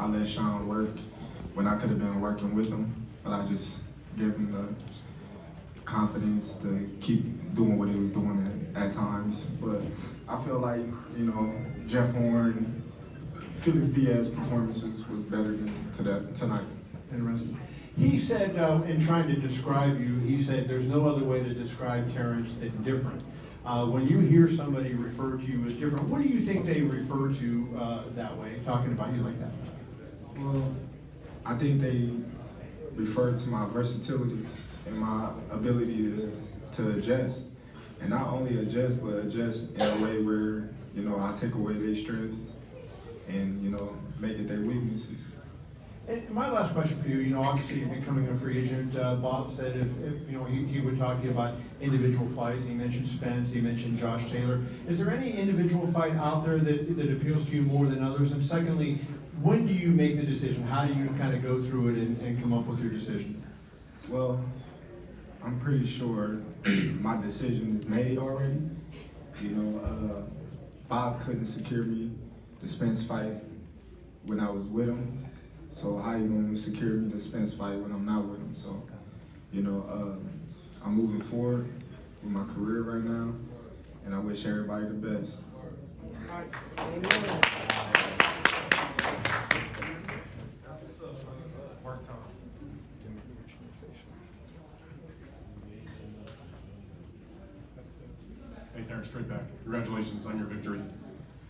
I let Shawn work when I could have been working with him, but I just gave him the confidence to keep doing what he was doing at times. But I feel like, Jeff Horn, Felix Diaz's performances was better than tonight. Interesting. He said, in trying to describe you, he said there's no other way to describe Terence than different. When you hear somebody refer to you as different, what do you think they refer to that way, talking about you like that? Well, I think they refer to my versatility and my ability to adjust. And not only adjust, but adjust in a way where, I take away their strength and, make it their weaknesses. And my last question for you, obviously becoming a free agent, Bob said if he would talk to you about individual fights. He mentioned Spence, he mentioned Josh Taylor. Is there any individual fight out there that appeals to you more than others? And secondly, when do you make the decision? How do you kind of go through it and come up with your decision? Well, I'm pretty sure my decision is made already. Bob couldn't secure me the Spence fight when I was with him. So how you gonna secure me the Spence fight when I'm not with him? So, I'm moving forward with my career right now, and I wish everybody the best. Hey, Terence, straight back. Congratulations on your victory.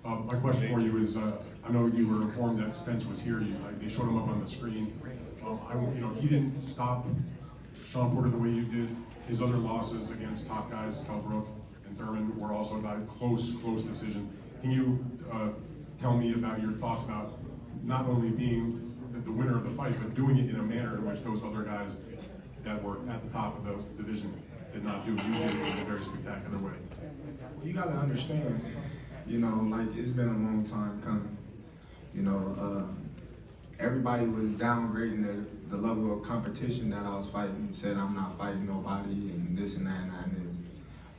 My question for you is, I know you were informed that Spence was here. They showed him up on the screen. He didn't stop Shawn Porter the way you did. His other losses against top guys, Kelbrook and Thurman, were also about a close decision. Can you tell me about your thoughts about not only being the winner of the fight, but doing it in a manner in which those other guys that were at the top of the division did not do? You did it in a very spectacular way. You gotta understand, it's been a long time coming. Everybody was downgrading the level of competition that I was fighting, said I'm not fighting nobody and this and that and that and this.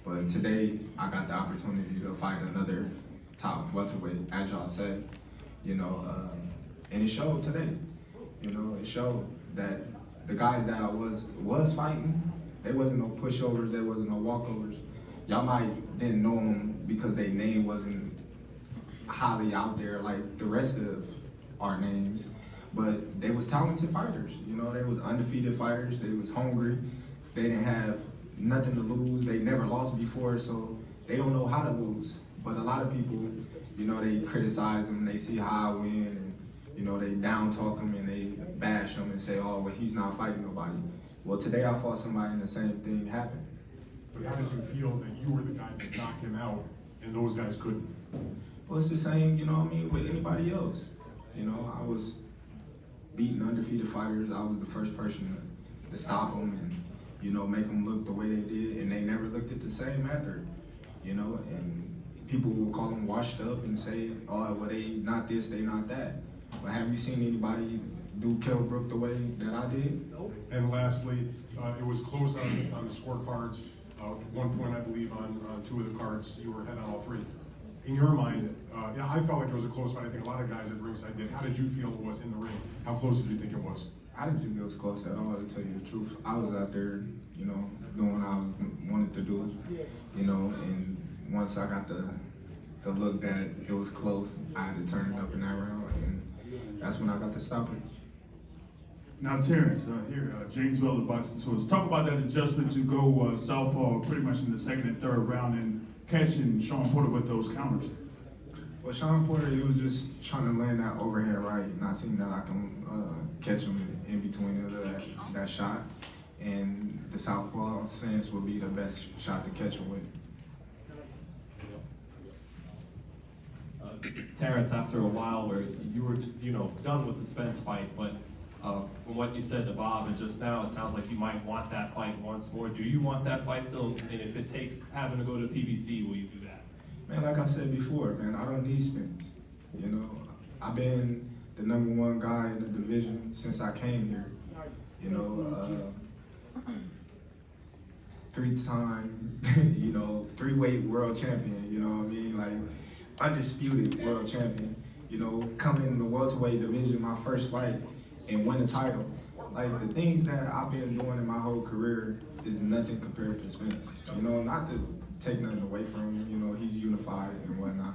But today, I got the opportunity to fight another top welterweight, as y'all said, and it showed today. It showed that the guys that I was fighting, they wasn't no pushovers, they wasn't no walkovers. Y'all might didn't know them because their name wasn't highly out there like the rest of our names, but they was talented fighters. They was undefeated fighters. They was hungry. They didn't have nothing to lose. They never lost before, so they don't know how to lose. But a lot of people, they criticize them. They see how I win, and they down talk him and they bash him and say, "Oh, well, he's not fighting nobody." Well, today I fought somebody and the same thing happened. But how did you feel that you were the guy that knocked him out and those guys couldn't? Well, it's the same, with anybody else. I was beating undefeated fighters. I was the first person to stop them and, make them look the way they did, and they never looked at the same after, and people will call them washed up and say, "Oh, well, they not this, they not that." But have you seen anybody do Kelbrook the way that I did? Nope. And lastly, it was close on the scorecards. One point, I believe, on two of the cards, you were ahead on all three. In your mind, I felt like it was a close fight. I think a lot of guys at ringside did. How did you feel it was in the ring? How close did you think it was? I didn't think it was close at all, to tell you the truth. I was out there, doing what I wanted to do, and once I got the look that it was close, I had to turn it up in that round, and that's when I got the stoppage. Now, Terence, James Welder, Boxing Source. Talk about that adjustment to go southpaw pretty much in the second and third round and catching Shawn Porter with those counters. Well, Shawn Porter, he was just trying to land that overhead right, and I seen that I can catch him in between that shot, and the southpaw stance would be the best shot to catch him with. Terence, after a while where you were, done with the Spence fight, but from what you said to Bob and just now, it sounds like you might want that fight once more. Do you want that fight still? And if it takes having to go to PBC, will you do that? Man, like I said before, man, I don't need Spence. I've been the #1 guy in the division since I came here. 3-time, 3-weight world champion, like undisputed world champion. you know, come in the welterweight division, my first fight, and win the title. Like, the things that I've been doing in my whole career is nothing compared to Spence. You know, not to take nothing away from him, you know, he's unified and whatnot.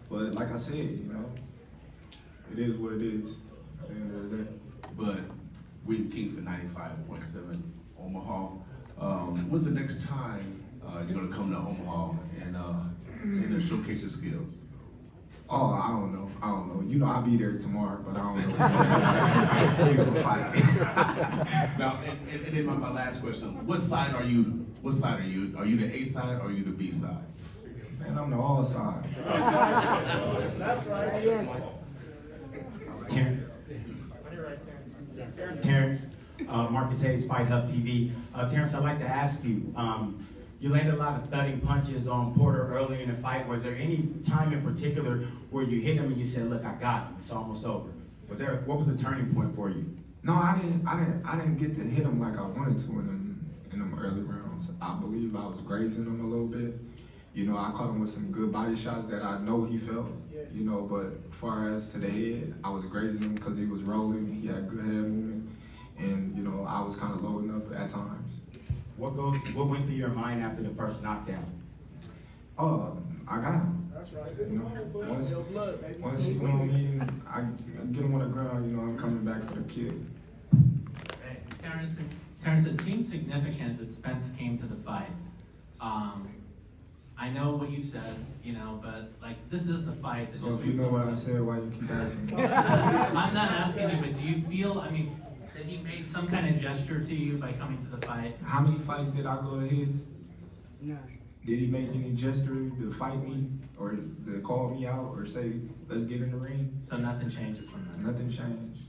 But like I said, you know, it is what it is at the end of the day. But we King for 95.7 Omaha. When's the next time you're gonna come to Omaha and showcase your skills? Oh, I don't know. You know, I'll be there tomorrow, but I don't know. We're gonna fight. Now, and then my last question: What side are you? What side are you? Are you the A side or are you the B side? Man, I'm the all side. That's right. Terence. Terence, Marcus Hayes, Fight Hub TV. Terence, I'd like to ask you, you landed a lot of thudding punches on Porter early in the fight. Was there any time in particular where you hit him and you said, look, I got him, it's almost over? What was the turning point for you? No, I didn't get to hit him like I wanted to in them early rounds. I believe I was grazing him a little bit. You know, I caught him with some good body shots that I know he felt. You know, but as far as to the head, I was grazing him because he was rolling. He had good head movement, and you know, I was kind of loading up at times. What went through your mind after the first knockdown? Oh, I got him. That's right. You know, once you know what I mean, I get him on the ground. You know, I'm coming back for the kick. Terence, it seems significant that Spence came to the fight. I know what you said, you know, but like this is the fight that So just if you makes know what I sense. said, why you keep asking me? I'm not asking you, but do you feel? I mean, that he made some kind of gesture to you by coming to the fight? How many fights did I go to his? None. Did he make any gesture to fight me or to call me out or say, let's get in the ring? So nothing changes from this. Nothing changed.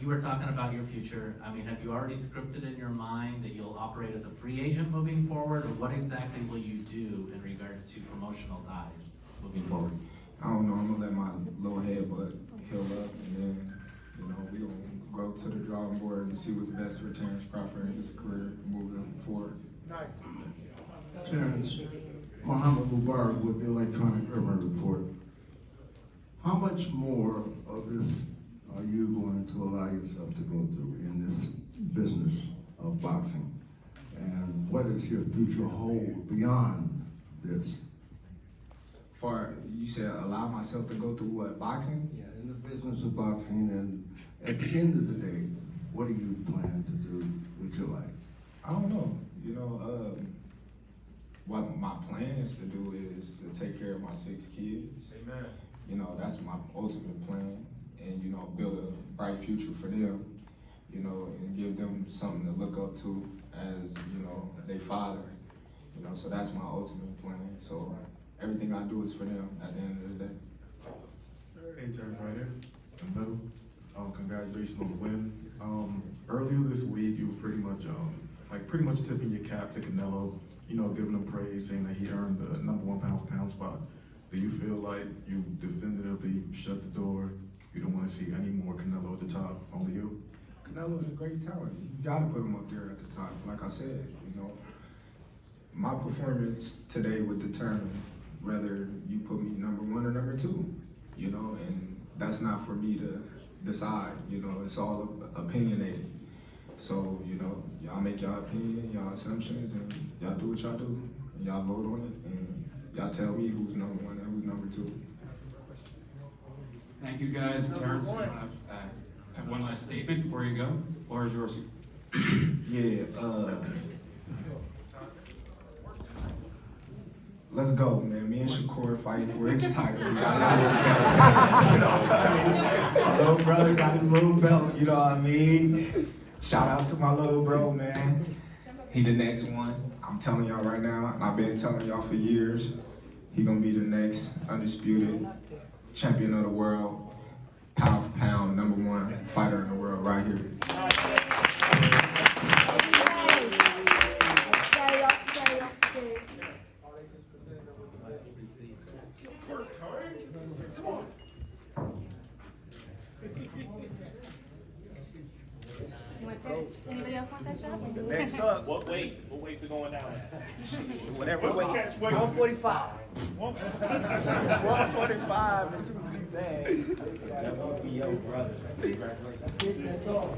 You were talking about your future. I mean, have you already scripted in your mind that you'll operate as a free agent moving forward, or what exactly will you do in regards to promotional ties moving forward? I don't know, I'm gonna let my little head bud heal up and then, you know, we gonna go to the drawing board and see what's best for Terence Crawford and his career moving forward. Nice. Terence, Muhammad Mubarak with the Electronic Urban Report. How much more of this are you going to allow yourself to go through in this business of boxing? And what is your future hold beyond this? You said allow myself to go through what, boxing? Yeah, in the business of boxing, and at the end of the day, what do you plan to do with your life? I don't know. You know, what my plan is to do is to take care of my 6 kids. Amen. You know, that's my ultimate plan. And, you know, build a bright future for them, you know, and give them something to look up to as, you know, their father. You know, so that's my ultimate plan. So everything I do is for them at the end of the day. Hey, Terence, right here, in the middle. Congratulations on the win. Earlier this week, you were pretty much tipping your cap to Canelo, you know, giving him praise, saying that he earned the #1 pound-for-pound spot. Do you feel like you definitively shut the door? You don't want to see any more Canelo at the top, only you? Canelo's a great talent. You gotta put him up there at the top. Like I said, you know, my performance today would determine whether you put me #1 or #2, you know, and that's not for me to decide, you know, it's all opinionated. So, you know, y'all make y'all opinion, y'all assumptions, and y'all do what y'all do, and y'all vote on it, and y'all tell me who's #1 and who's #2. Thank you, guys. Terence, I have one last statement before you go. The floor is yours. Yeah, let's go, man. Me and Shakur fighting for his title. You know, my little brother got his little belt, you know what I mean? Shout out to my little bro, man. He the next one. I'm telling y'all right now, and I've been telling y'all for years, he gonna be the next undisputed champion of the world, pound for pound, #1 fighter in the world right here. Anybody else want that shot? Next up. What weight's it going down at? Whatever weight. 145. 145 in 2 seasons. That would be your brother. That's it. That's all.